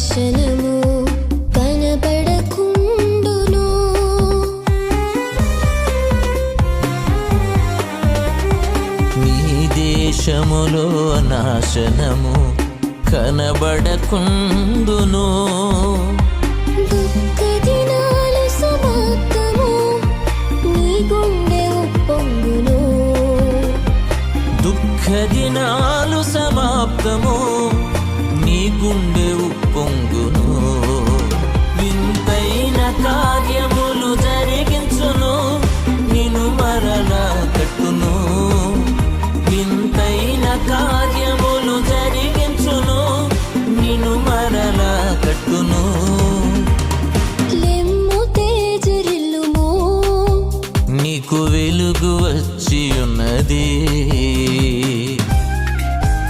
నాశనము కనబడకుండును. నీ దేశములో నాశనము కనబడకుండును. దుఃఖ దినాలు సమాప్తము, నీ గుండె ఉప్పొంగును. దుఃఖ దినాలు సమాప్తము, నీ గుండె